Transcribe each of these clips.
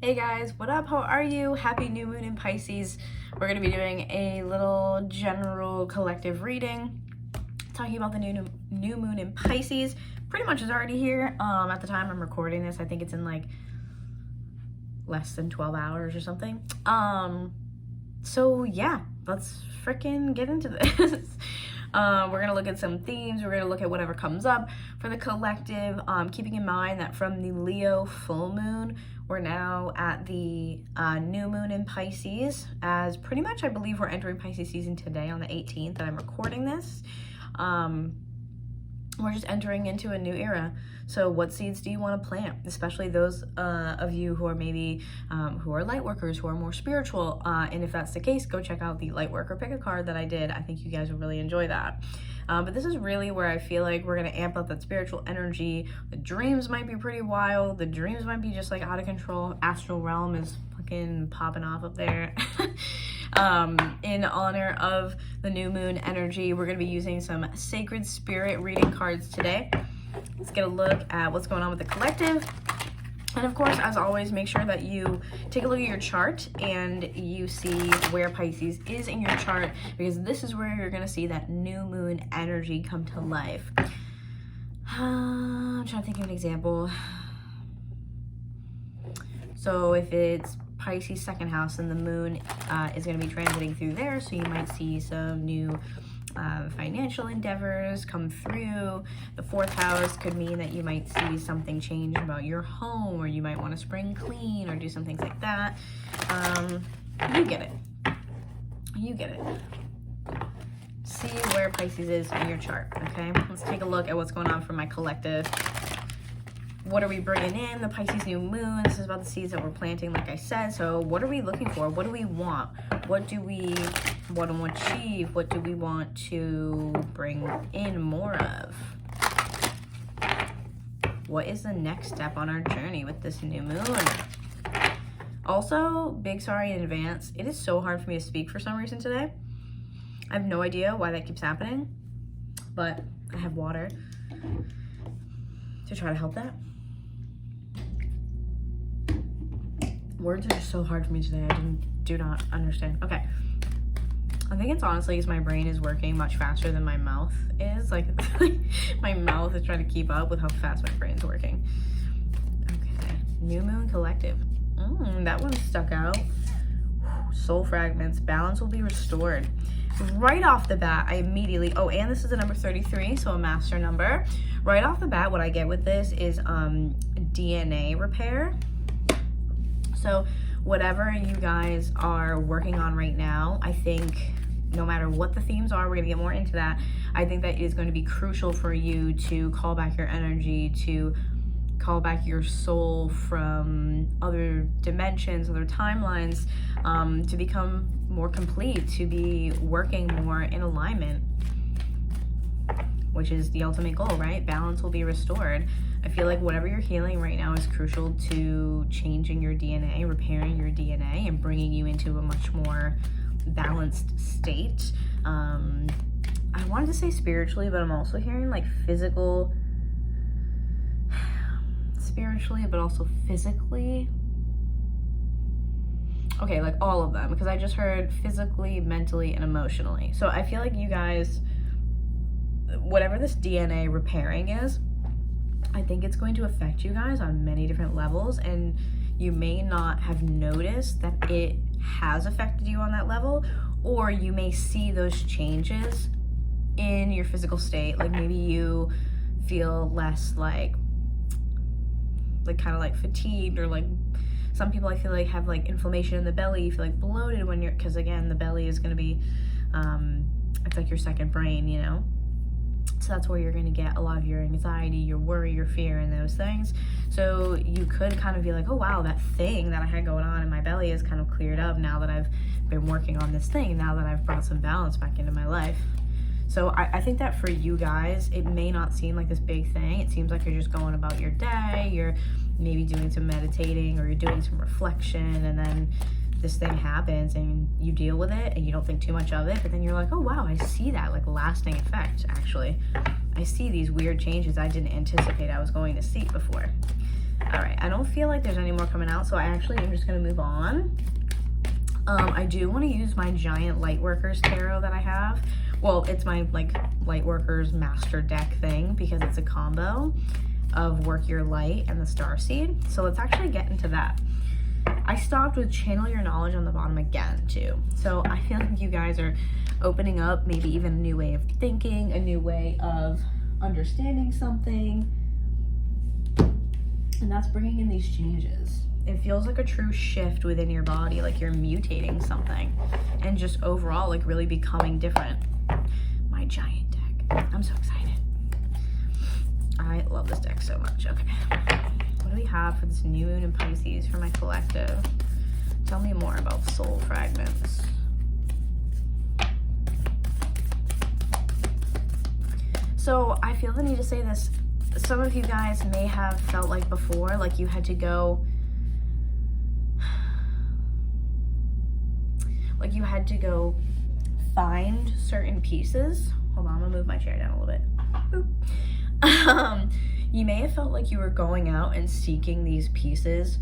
Hey guys, what up? How are you? Happy new moon in Pisces. We're going to be doing a little general collective reading talking about the new moon in Pisces. Pretty much is already here. At the time I'm recording this, I think it's in like less than 12 hours or something. So yeah, let's freaking get into this. We're going to look at some themes. We're going to look at whatever comes up for the collective, keeping in mind that from the Leo full moon, we're now at the new moon in Pisces, as pretty much I believe we're entering Pisces season today on the 18th that I'm recording this. We're just entering into a new era. So what seeds do you want to plant? Especially those of you who are maybe who are light workers, who are more spiritual. And if that's the case, go check out the light worker pick a card that I did. I think you guys will really enjoy that. But this is really where I feel like we're going to amp up that spiritual energy. The dreams might be pretty wild. The dreams might be just like out of control. Astral realm is fucking popping off up there. In honor of the new moon energy, we're going to be using some sacred spirit reading cards today. Let's get a look at what's going on with the collective. And of course, as always, make sure that you take a look at your chart and you see where Pisces is in your chart, because this is where you're going to see that new moon energy come to life. I'm trying to think of an example. So if it's Pisces second house, and the moon is going to be transiting through there, so you might see some new financial endeavors come through. The fourth house could mean that you might see something change about your home, or you might want to spring clean or do some things like that. You get it. You get it. See where Pisces is in your chart, okay? Let's take a look at what's going on for my collective. What are we bringing in? The Pisces new moon. This is about the seeds that we're planting, like I said. So what are we looking for? What do we want? What do we want to achieve? What do we want to bring in more of? What is the next step on our journey with this new moon? Also, big sorry in advance. It is so hard for me to speak for some reason today. I have no idea why that keeps happening, but I have water to try to help that. Words are just so hard for me today. I do not understand. Okay. I think it's honestly because my brain is working much faster than my mouth is. Like, my mouth is trying to keep up with how fast my brain's working. Okay. New moon collective. That one stuck out. Soul fragments. Balance will be restored. Right off the bat, I immediately... Oh, and this is a number 33, so a master number. Right off the bat, what I get with this is DNA repair. So whatever you guys are working on right now, I think no matter what the themes are, we're going to get more into that. I think that it is going to be crucial for you to call back your energy, to call back your soul from other dimensions, other timelines, to become more complete, to be working more in alignment, which is the ultimate goal, right? Balance will be restored. I feel like whatever you're healing right now is crucial to changing your DNA, repairing your DNA, and bringing you into a much more balanced state. I wanted to say spiritually, but I'm also hearing like physical, spiritually, but also physically. Okay, like all of them, because I just heard physically, mentally, and emotionally. So I feel like you guys, whatever this DNA repairing is, I think it's going to affect you guys on many different levels, and you may not have noticed that it has affected you on that level, or you may see those changes in your physical state. Like maybe you feel less like kind of like fatigued, or like some people I feel like have like inflammation in the belly. You feel like bloated when you're, because again, the belly is going to be, it's like your second brain, you know? So that's where you're going to get a lot of your anxiety, your worry, your fear, and those things. So you could kind of be like, oh wow, that thing that I had going on in my belly is kind of cleared up now that I've been working on this thing, now that I've brought some balance back into my life. So I think that for you guys, it may not seem like this big thing. It seems like you're just going about your day, you're maybe doing some meditating, or you're doing some reflection, and then this thing happens and you deal with it and you don't think too much of it, but then you're like, oh wow, I see that like lasting effect. Actually, I see these weird changes I didn't anticipate I was going to see before. All right, I don't feel like there's any more coming out, so I actually am just gonna move on. I do want to use my giant Lightworkers tarot that I have. Well, it's my like Lightworkers master deck thing because it's a combo of Work Your Light and the Starseed. So let's actually get into that. I stopped with Channel Your Knowledge on the bottom again too. So I feel like you guys are opening up maybe even a new way of thinking, a new way of understanding something. And that's bringing in these changes. It feels like a true shift within your body, like you're mutating something and just overall like really becoming different. My giant deck. I'm so excited. I love this deck so much. Okay. What do we have for this new moon in Pisces for my collective? Tell me more about soul fragments. So I feel the need to say this. Some of you guys may have felt like before, like you had to go, find certain pieces. Hold on, I'm gonna move my chair down a little bit. Boop. You may have felt like you were going out and seeking these pieces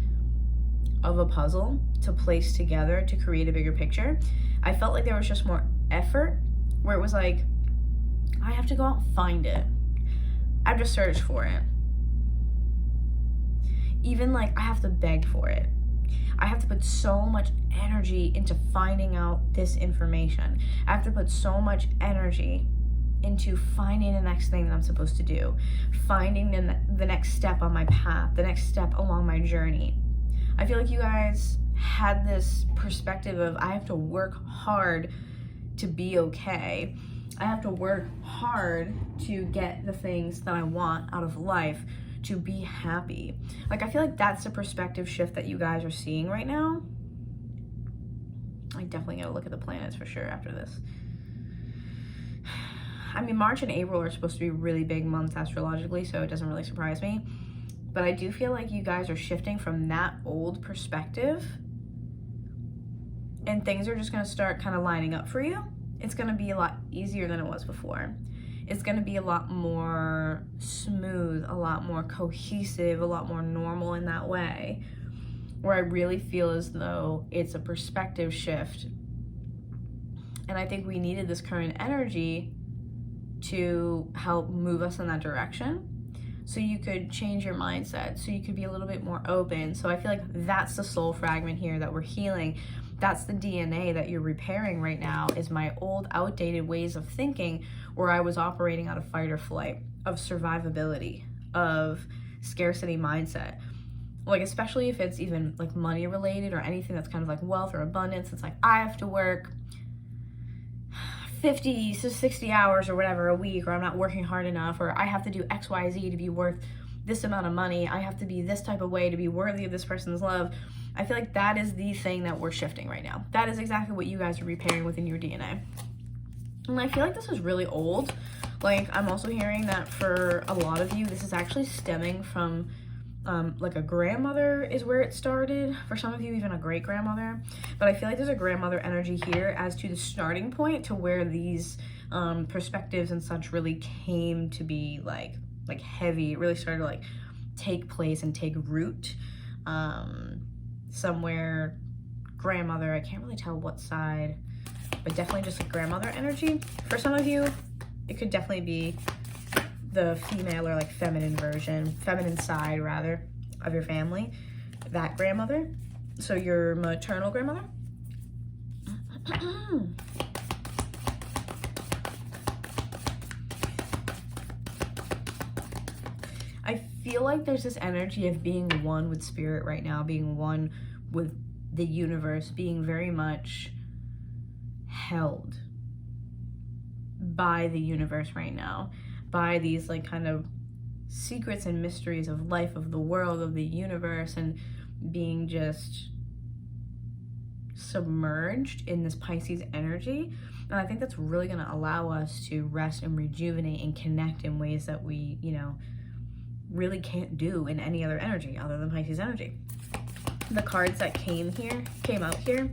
of a puzzle to place together to create a bigger picture. I felt like there was just more effort, where it was like, I have to go out and find it. I have to search for it. Even like I have to beg for it. I have to put so much energy into finding out this information. I have to put so much energy into finding the next thing that I'm supposed to do, finding the next step on my path, the next step along my journey. I feel like you guys had this perspective of I have to work hard to be okay. I have to work hard to get the things that I want out of life, to be happy. Like I feel like that's the perspective shift that you guys are seeing right now. I definitely gotta look at the planets for sure after this. I mean, March and April are supposed to be really big months astrologically, so it doesn't really surprise me. But I do feel like you guys are shifting from that old perspective and things are just gonna start kind of lining up for you. It's gonna be a lot easier than it was before. It's gonna be a lot more smooth, a lot more cohesive, a lot more normal in that way, where I really feel as though it's a perspective shift. And I think we needed this current energy to help move us in that direction, so you could change your mindset, so you could be a little bit more open. So I feel like that's the soul fragment here that we're healing. That's the DNA that you're repairing right now, is my old outdated ways of thinking where I was operating out of fight or flight, of survivability, of scarcity mindset. Like, especially if it's even like money related or anything that's kind of like wealth or abundance. It's like, I have to work 50 to 60 hours or whatever a week, or I'm not working hard enough, or I have to do X, Y, Z to be worth this amount of money. I have to be this type of way to be worthy of this person's love. I feel like that is the thing that we're shifting right now. That is exactly what you guys are repairing within your DNA. And I feel like this is really old. Like, I'm also hearing that for a lot of you, this is actually stemming from like a grandmother is where it started. For some of you, even a great grandmother. But I feel like there's a grandmother energy here as to the starting point to where these perspectives and such really came to be like heavy. It really started to like take place and take root. Somewhere grandmother, I can't really tell what side, but definitely just a grandmother energy. For some of you, it could definitely be the female or like feminine side rather, of your family, that grandmother. So your maternal grandmother. I feel like there's this energy of being one with spirit right now, being one with the universe, being very much held by the universe right now, by these like kind of secrets and mysteries of life, of the world, of the universe, and being just submerged in this Pisces energy. And I think that's really going to allow us to rest and rejuvenate and connect in ways that we, you know, really can't do in any other energy other than Pisces energy. The cards that came out here: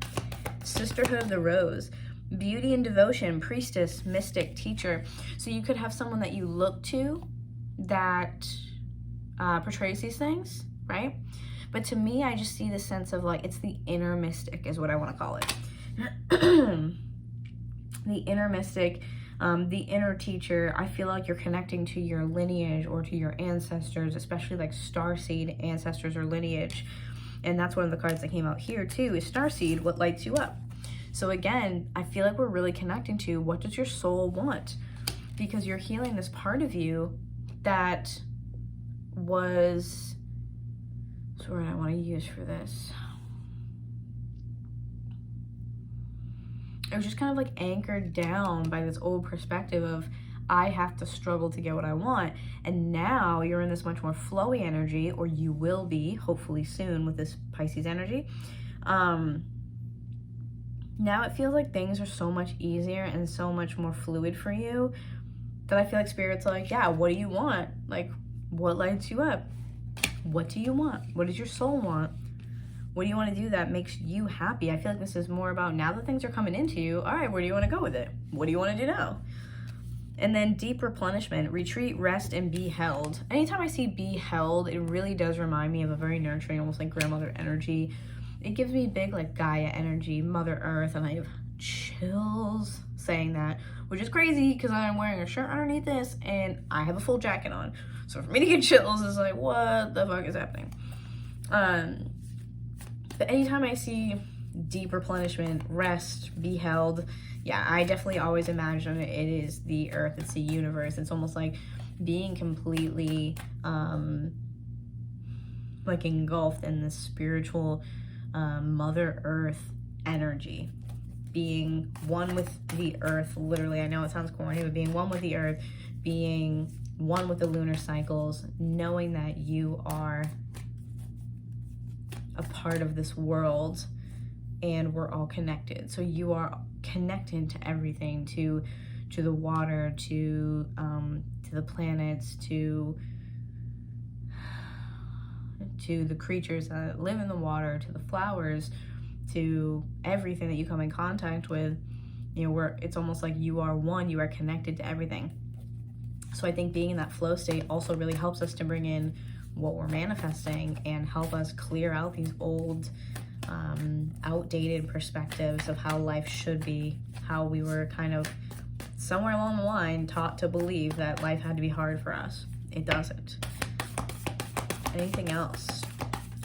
Sisterhood of the Rose, Beauty and Devotion, Priestess, Mystic, Teacher. So you could have someone that you look to that portrays these things, right? But to me, I just see the sense of like, it's the inner mystic is what I want to call it. The inner mystic, the inner teacher. I feel like you're connecting to your lineage or to your ancestors, especially like starseed ancestors or lineage. And that's one of the cards that came out here too, is starseed, what lights you up. So again, I feel like we're really connecting to what does your soul want? Because you're healing this part of you that was, what's the word I want to use for this? It was just kind of like anchored down by this old perspective of I have to struggle to get what I want. And now you're in this much more flowy energy, or you will be hopefully soon with this Pisces energy. Now it feels like things are so much easier and so much more fluid for you that I feel like Spirit's like, yeah, what do you want? Like, what lights you up? What do you want? What does your soul want? What do you want to do that makes you happy? I feel like this is more about now that things are coming into you. All right, where do you want to go with it? What do you want to do now? And then deep replenishment, retreat, rest, and be held. Anytime I see be held, it really does remind me of a very nurturing, almost like grandmother energy. It gives me big like Gaia energy, Mother Earth, and I have chills saying that, which is crazy because I'm wearing a shirt underneath this and I have a full jacket on. So for me to get chills is like, what the fuck is happening? But anytime I see deep replenishment, rest, be held, yeah, I definitely always imagine it is the earth, it's the universe. It's almost like being completely like engulfed in this spiritual Mother Earth energy. Being one with the earth, literally, I know it sounds corny, but being one with the earth, being one with the lunar cycles, knowing that you are a part of this world and we're all connected. So you are connected to everything, to the water, to the planets, to the creatures that live in the water, to the flowers, to everything that you come in contact with. You know, it's almost like you are one, you are connected to everything. So I think being in that flow state also really helps us to bring in what we're manifesting and help us clear out these old outdated perspectives of how life should be, how we were kind of somewhere along the line taught to believe that life had to be hard for us. It doesn't. Anything else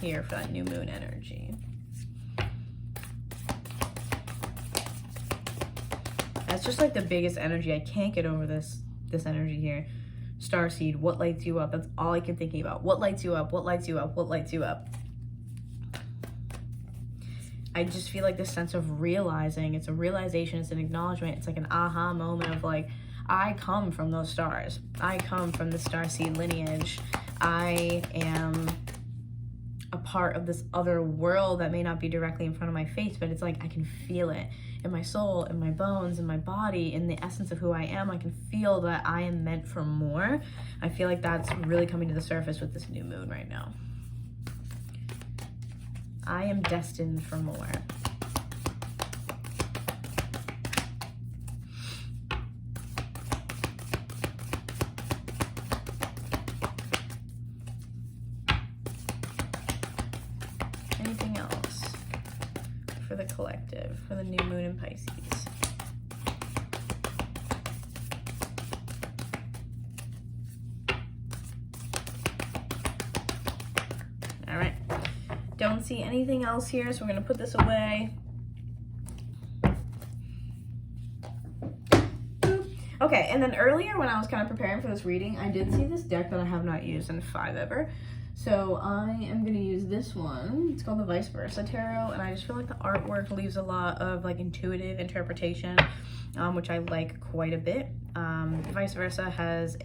here for that new moon energy? That's just like the biggest energy. I can't get over this energy here. Starseed, what lights you up? That's all I keep thinking about. What lights you up? What lights you up? What lights you up? I just feel like this sense of realizing, it's a realization, it's an acknowledgement, it's like an aha moment of like, I come from those stars. I come from the starseed lineage. I am a part of this other world that may not be directly in front of my face, but it's like I can feel it in my soul, in my bones, in my body, in the essence of who I am. I can feel that I am meant for more. I feel like that's really coming to the surface with this new moon right now. I am destined for more. Anything else for the collective, for the new moon in Pisces? All right. Don't see anything else here, so we're going to put this away. Okay, and then earlier when I was kind of preparing for this reading, I did see this deck that I have not used in forever. So I am going to use this one. It's called the Vice Versa Tarot, and I just feel like the artwork leaves a lot of like intuitive interpretation, which I like quite a bit. Vice Versa has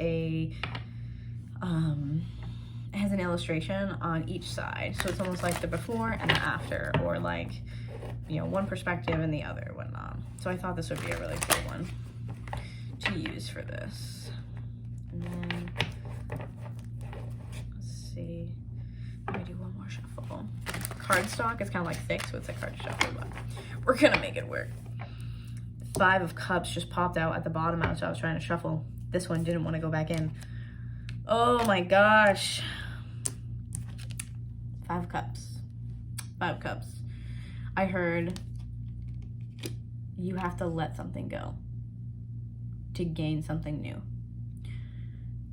an illustration on each side, so it's almost like the before and the after, or like, you know, one perspective and the other, whatnot. So I thought this would be a really cool one to use for this. And then let's see, let me do one more shuffle. Cardstock is kind of like thick, so it's a card shuffle, but we're gonna make it work. 5 of Cups just popped out at the bottom as I was trying to shuffle. This one didn't want to go back in. Oh my gosh. 5 of Cups. 5 of Cups. I heard you have to let something go to gain something new.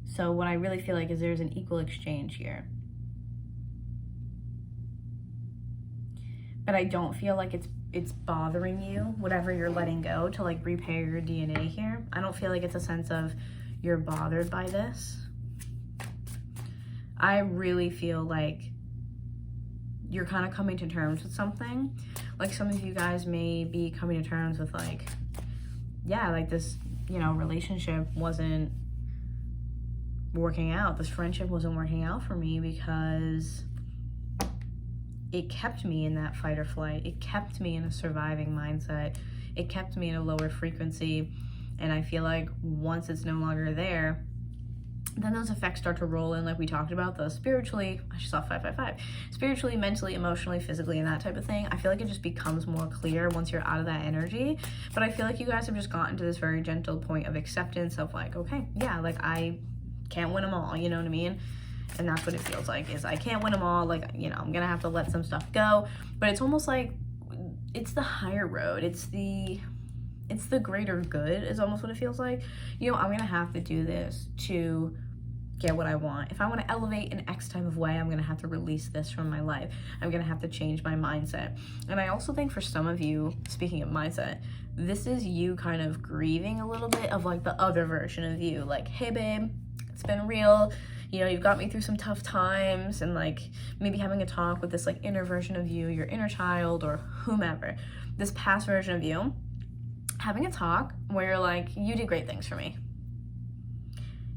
So what I really feel like is there's an equal exchange here. But I don't feel like it's bothering you, whatever you're letting go, to like repair your DNA here. I don't feel like it's a sense of you're bothered by this. I really feel like you're kind of coming to terms with something. Like some of you guys may be coming to terms with like, yeah, like this, you know, relationship wasn't working out. This friendship wasn't working out for me because it kept me in that fight or flight. It kept me in a surviving mindset. It kept me in a lower frequency. And I feel like once it's no longer there, then those effects start to roll in, like we talked about, the spiritually, I just saw 555, spiritually, mentally, emotionally, physically, and that type of thing. I feel like it just becomes more clear once you're out of that energy. But I feel like you guys have just gotten to this very gentle point of acceptance of like, okay, yeah, like I can't win them all, you know what I mean? And that's what it feels like, is I can't win them all, like, you know, I'm gonna have to let some stuff go. But it's almost like it's the higher road, it's the greater good is almost what it feels like. You know, I'm gonna have to do this to get what I want. If I want to elevate in X type of way, I'm gonna have to release this from my life. I'm gonna have to change my mindset. And I also think for some of you, speaking of mindset, this is you kind of grieving a little bit of like the other version of you. Like, hey babe, it's been real. You know, you've got me through some tough times, and like maybe having a talk with this like inner version of you, your inner child or whomever, this past version of you, having a talk where you're like, you did great things for me.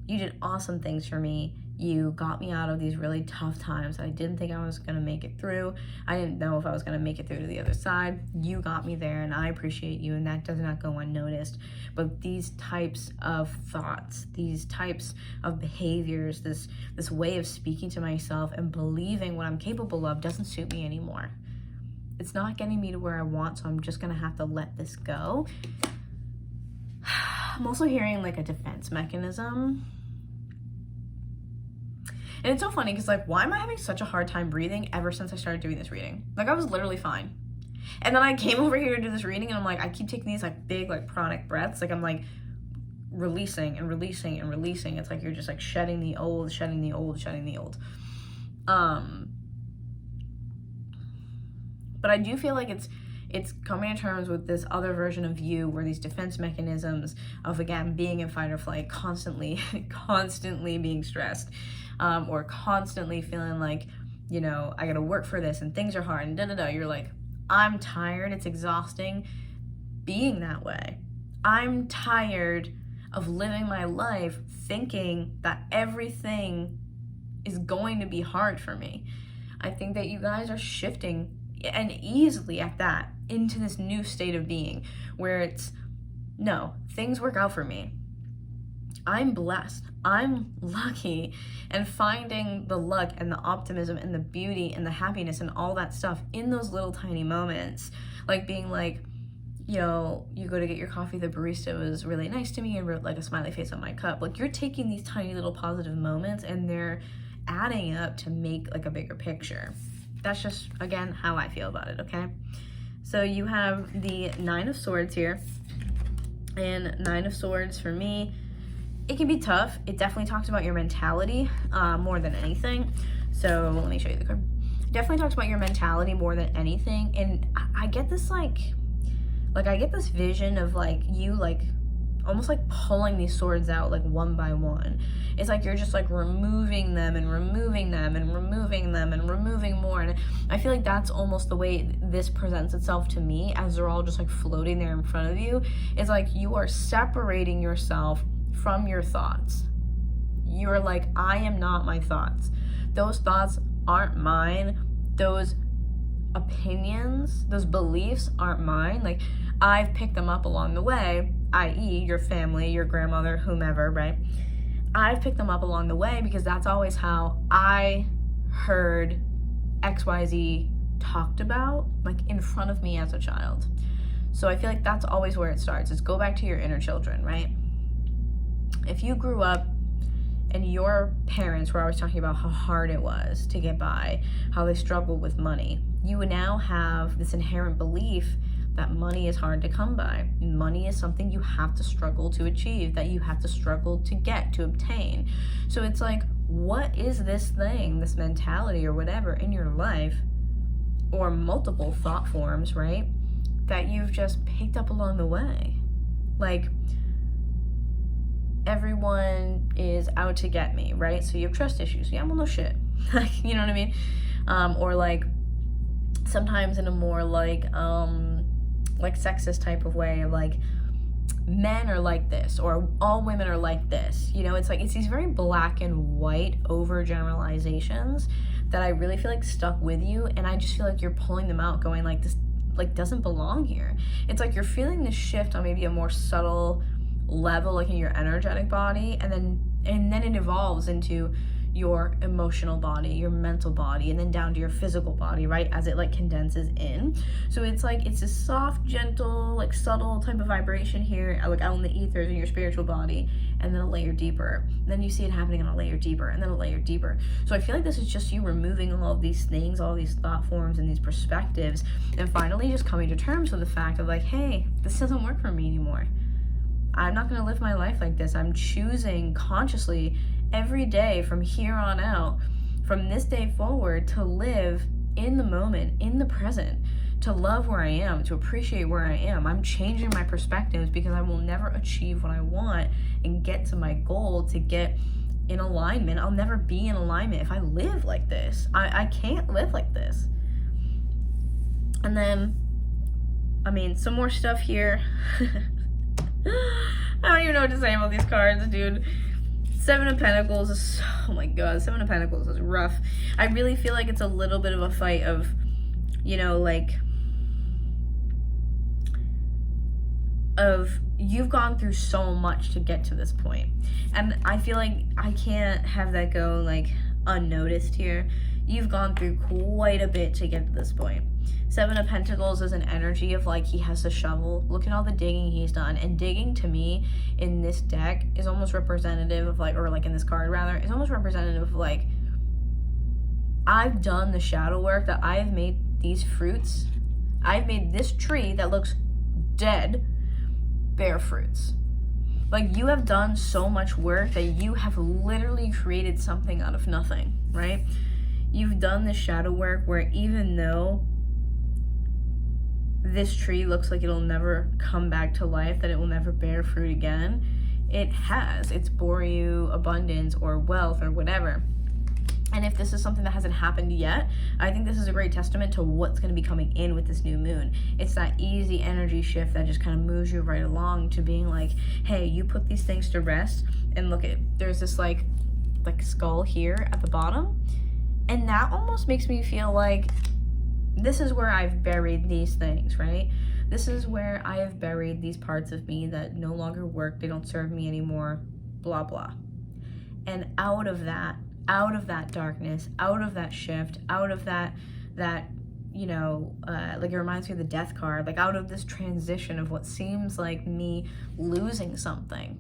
You did awesome things for me. You got me out of these really tough times that I didn't think I was gonna make it through. I didn't know if I was gonna make it through to the other side. You got me there, and I appreciate you, and that does not go unnoticed. But these types of thoughts, these types of behaviors, this way of speaking to myself and believing what I'm capable of doesn't suit me anymore. It's not getting me to where I want, so I'm just gonna have to let this go. I'm also hearing like a defense mechanism. And it's so funny because like, why am I having such a hard time breathing ever since I started doing this reading? Like I was literally fine. And then I came over here to do this reading and I'm like, I keep taking these like big like pranic breaths. Like I'm like releasing and releasing and releasing. It's like you're just like shedding the old, shedding the old, shedding the old. But I do feel like it's coming to terms with this other version of you where these defense mechanisms of, again, being in fight or flight, constantly being stressed, or constantly feeling like, you know, I gotta work for this and things are hard and da-da-da. You're like, I'm tired, it's exhausting being that way. I'm tired of living my life thinking that everything is going to be hard for me. I think that you guys are shifting, and easily at that, into this new state of being where it's, no, things work out for me. I'm blessed. I'm lucky. And finding the luck and the optimism and the beauty and the happiness and all that stuff in those little tiny moments. Like being like, you know, you go to get your coffee, the barista was really nice to me and wrote like a smiley face on my cup. Like you're taking these tiny little positive moments and they're adding up to make like a bigger picture. That's just, again, how I feel about it, okay? So you have the 9 of Swords here. And 9 of Swords, for me, it can be tough. It definitely talks about your mentality more than anything. So let me show you the card. It definitely talks about your mentality more than anything. And I get this, like I get this vision of, like, you, like, almost like pulling these swords out like one by one. It's like you're just like removing them and removing them and removing them and removing more. And I feel like that's almost the way this presents itself to me, as they're all just like floating there in front of you. It's like you are separating yourself from your thoughts. You're like, I am not my thoughts. Those thoughts aren't mine. Those opinions, those beliefs aren't mine. Like, I've picked them up along the way, i.e. your family, your grandmother, whomever, right? I've picked them up along the way because that's always how I heard XYZ talked about, like, in front of me as a child. So I feel like that's always where it starts, is go back to your inner children, right? If you grew up and your parents were always talking about how hard it was to get by, how they struggled with money, you now have this inherent belief that money is hard to come by. Money is something you have to struggle to achieve, that you have to struggle to get, to obtain. So it's like, what is this thing, this mentality or whatever in your life, or multiple thought forms, right, that you've just picked up along the way? Like, everyone is out to get me, right? So you have trust issues. Yeah, well, no shit. Like, you know what I mean? Or like, sometimes in a more like sexist type of way of like, men are like this, or all women are like this. You know, it's like, it's these very black and white overgeneralizations that I really feel like stuck with you, and I just feel like you're pulling them out, going like, this like doesn't belong here. It's like you're feeling this shift on maybe a more subtle level, like in your energetic body, and then it evolves into your emotional body, your mental body, and then down to your physical body, right, as it like condenses in. So it's like, it's a soft, gentle, like subtle type of vibration here, like out in the ethers in your spiritual body, and then a layer deeper. And then you see it happening on a layer deeper, and then a layer deeper. So I feel like this is just you removing all of these things, all these thought forms and these perspectives, and finally just coming to terms with the fact of like, hey, this doesn't work for me anymore. I'm not going to live my life like this. I'm choosing consciously every day from here on out, from this day forward, to live in the moment, in the present, to love where I am, to appreciate where I am. I'm changing my perspectives because I will never achieve what I want and get to my goal, to get in alignment. I'll never be in alignment if I live like this. I can't live like this. And then, I mean, some more stuff here. I don't even know what to say about these cards, dude. Seven of Pentacles is, oh my god, Seven of Pentacles is rough. I really feel like it's a little bit of a fight of, you know, like, of you've gone through so much to get to this point. And I feel like I can't have that go, like, unnoticed here. You've gone through quite a bit to get to this point. Seven of Pentacles is an energy of like, he has a shovel. Look at all the digging he's done. And digging to me in this deck is almost representative of like, or like in this card rather, is almost representative of like, I've done the shadow work, that I've made these fruits. I've made this tree that looks dead bear fruits. Like, you have done so much work that you have literally created something out of nothing, right? You've done the shadow work where even though this tree looks like it'll never come back to life, that it will never bear fruit again, it has. It's bore you abundance or wealth or whatever. And if this is something that hasn't happened yet, I think this is a great testament to what's going to be coming in with this new moon. It's that easy energy shift that just kind of moves you right along to being like, hey, you put these things to rest, and look at, there's this like skull here at the bottom, and that almost makes me feel like this is where I've buried these things, right? This is where I have buried these parts of me that no longer work, they don't serve me anymore, blah, blah. And out of that darkness, out of that shift, out of that, you know, like it reminds me of the death card, like out of this transition of what seems like me losing something,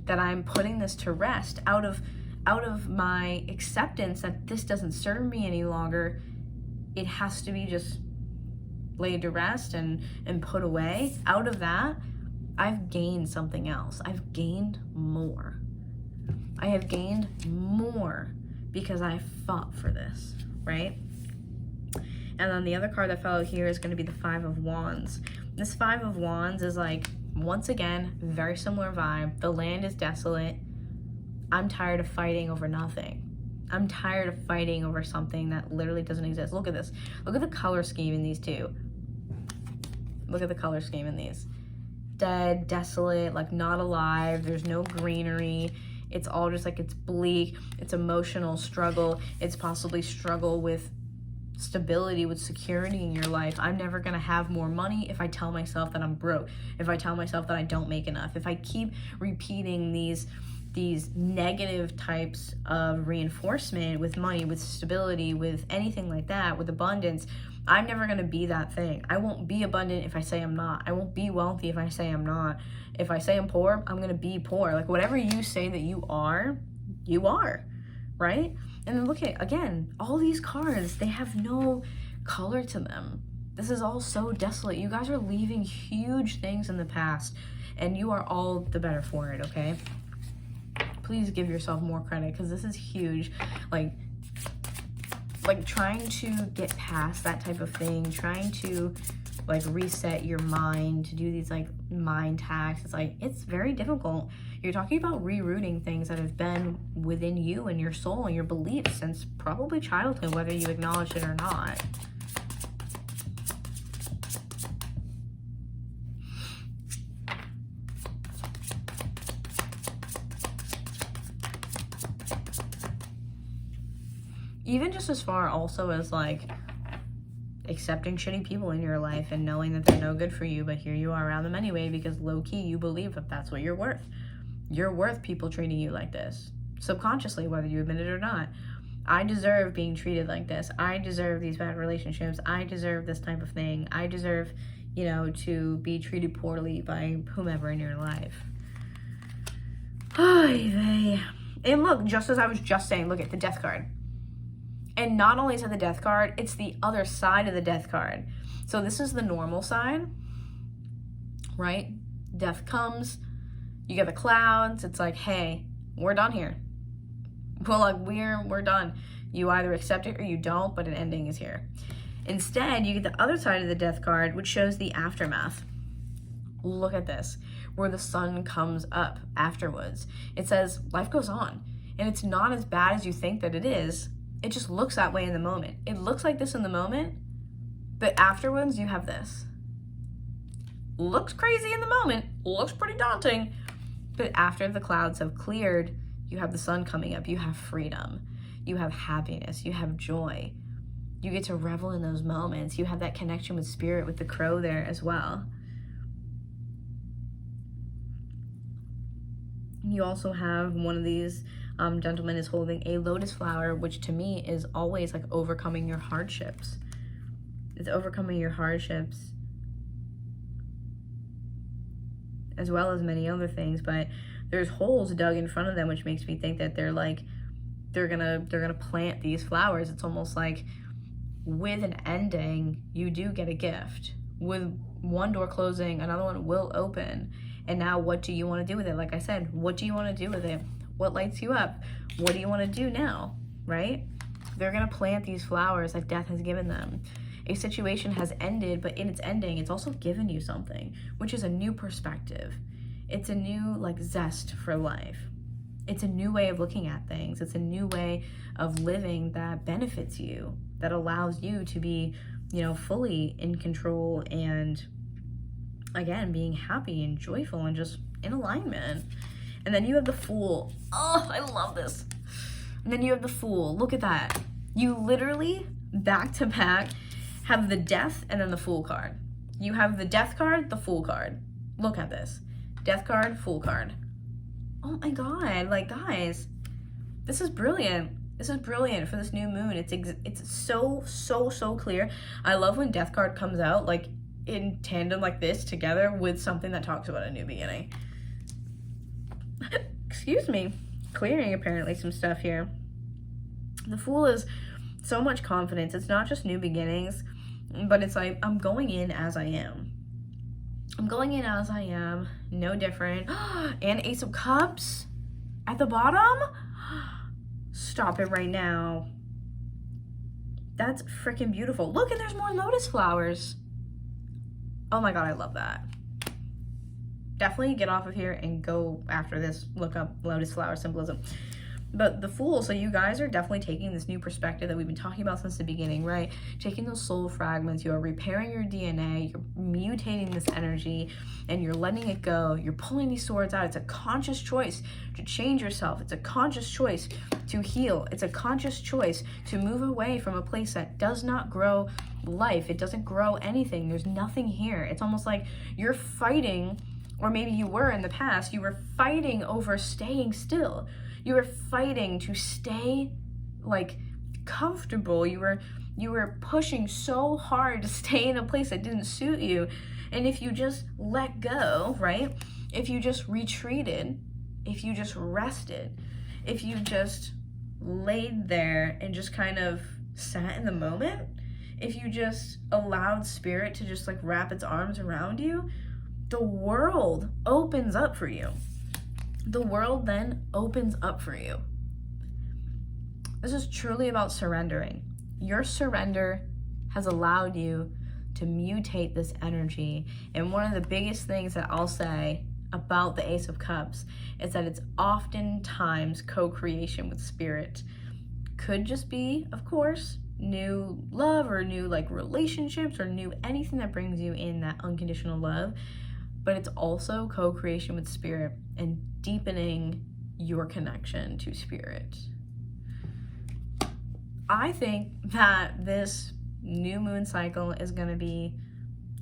that I'm putting this to rest, out of my acceptance that this doesn't serve me any longer. It has to be just laid to rest and put away. Out of that, I've gained something else. I've gained more. I have gained more because I fought for this, right? And then the other card that fell out here is going to be the Five of Wands. This Five of Wands is like, once again, very similar vibe. The land is desolate. I'm tired of fighting over nothing. I'm tired of fighting over something that literally doesn't exist. Look at this. Look at the color scheme in these two. Look at the color scheme in these. Dead, desolate, like not alive. There's no greenery. It's all just like, it's bleak. It's emotional struggle. It's possibly struggle with stability, with security in your life. I'm never going to have more money if I tell myself that I'm broke. If I tell myself that I don't make enough. If I keep repeating these negative types of reinforcement with money, with stability, with anything like that, with abundance, I'm never going to be that thing. I won't be abundant if I say I'm not. I won't be wealthy if I say I'm not. If I say I'm poor, I'm going to be poor. Like, whatever you say that you are, You are, right? And then look at, again, all these cards, they have no color to them. This is all so desolate. You guys are leaving huge things in the past, and you are all the better for it, okay? Please give yourself more credit, because this is huge. Like trying to get past that type of thing, trying to like reset your mind, to do these like mind hacks. It's like, it's very difficult. You're talking about rerouting things that have been within you and your soul and your beliefs since probably childhood, whether you acknowledge it or not. Even just as far also as like accepting shitty people in your life and knowing that they're no good for you, but here you are around them anyway because low-key you believe that that's what you're worth. You're worth people treating you like this, subconsciously, whether you admit it or not. I deserve being treated like this. I deserve these bad relationships. I deserve this type of thing. I deserve, you know, to be treated poorly by whomever in your life. Oy vey. And look, just as I was just saying, look at the death card. And not only is it the death card, it's the other side of the death card. So this is the normal side, right? Death comes, you get the clouds. It's like, hey, we're done here. Well, like we're done. You either accept it or you don't, but an ending is here. Instead, you get the other side of the death card, which shows the aftermath. Look at this, where the sun comes up afterwards. It says life goes on, and it's not as bad as you think that it is. It just looks that way in the moment. It looks like this in the moment, but afterwards you have this. Looks crazy in the moment, looks pretty daunting, but after the clouds have cleared, you have the sun coming up, you have freedom, you have happiness, you have joy. You get to revel in those moments. You have that connection with spirit, with the crow there as well. You also have one of these gentlemen is holding a lotus flower, which to me is always like overcoming your hardships. It's overcoming your hardships as well as many other things, but there's holes dug in front of them, which makes me think that they're gonna plant these flowers. It's almost like with an ending, you do get a gift. With one door closing, another one will open. And now what do you want to do with it? Like I said, what do you want to do with it? What lights you up? What do you want to do now, right? They're going to plant these flowers that death has given them. A situation has ended, but in its ending, it's also given you something, which is a new perspective. It's a new like zest for life. It's a new way of looking at things. It's a new way of living that benefits you, that allows you to be, you know, fully in control and, again, being happy and joyful and just in alignment. And then you have the Fool. Oh, I love this. And then you have the Fool. Look at that. You literally, back to back, have the Death and then the Fool card. You have the Death card, the Fool card. Look at this. Death card, Fool card. Oh my God, like guys, this is brilliant. This is brilliant for this new moon. It's so clear. I love when Death card comes out like in tandem like this together with something that talks about a new beginning. Excuse me, clearing apparently some stuff here. The Fool is so much confidence. It's not just new beginnings, but it's like, I'm going in as I am. I'm going in as I am, no different. And Ace of Cups at the bottom? Stop it right now. That's freaking beautiful. Look, and there's more lotus flowers. Oh my God, I love that. Definitely get off of here and go after this. Look up lotus flower symbolism. But the Fool, so you guys are definitely taking this new perspective that we've been talking about since the beginning, right? Taking those soul fragments, you are repairing your DNA, you're mutating this energy, and you're letting it go. You're pulling these swords out. It's a conscious choice to change yourself. It's a conscious choice to heal. It's a conscious choice to move away from a place that does not grow life. It doesn't grow anything. There's nothing here. It's almost like you're fighting, or maybe you were in the past, you were fighting over staying still. You were fighting to stay like comfortable. You were pushing so hard to stay in a place that didn't suit you. And if you just let go, right? If you just retreated, if you just rested, if you just laid there and just kind of sat in the moment, if you just allowed spirit to just like wrap its arms around you, the world opens up for you. The world then opens up for you. This is truly about surrendering. Your surrender has allowed you to mutate this energy. And one of the biggest things that I'll say about the Ace of Cups is that it's oftentimes co-creation with spirit. Could just be, of course, new love or new like relationships or new anything that brings you in that unconditional love, but it's also co-creation with spirit and deepening your connection to spirit. I think that this new moon cycle is going to be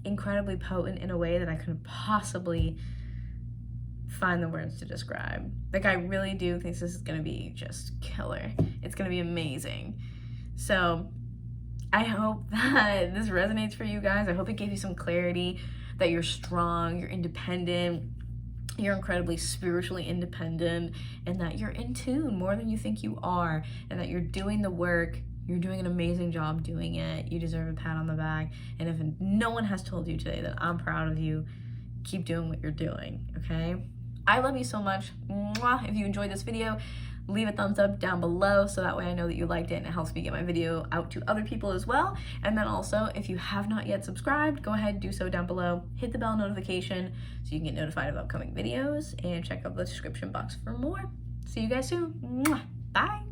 incredibly potent in a way that I couldn't possibly find the words to describe. Like, I really do think this is going to be just killer. It's going to be amazing. So I hope that this resonates for you guys. I hope it gave you some clarity that you're strong, you're independent, you're incredibly spiritually independent, and that you're in tune more than you think you are, and that you're doing the work. You're doing an amazing job doing it. You deserve a pat on the back. And if no one has told you today that I'm proud of you, keep doing what you're doing, okay? I love you so much. Mwah. If you enjoyed this video, leave a thumbs up down below so that way I know that you liked it and it helps me get my video out to other people as well. And then also, if you have not yet subscribed, go ahead and do so down below. Hit the bell notification so you can get notified of upcoming videos, and check out the description box for more. See you guys soon. Mwah. Bye.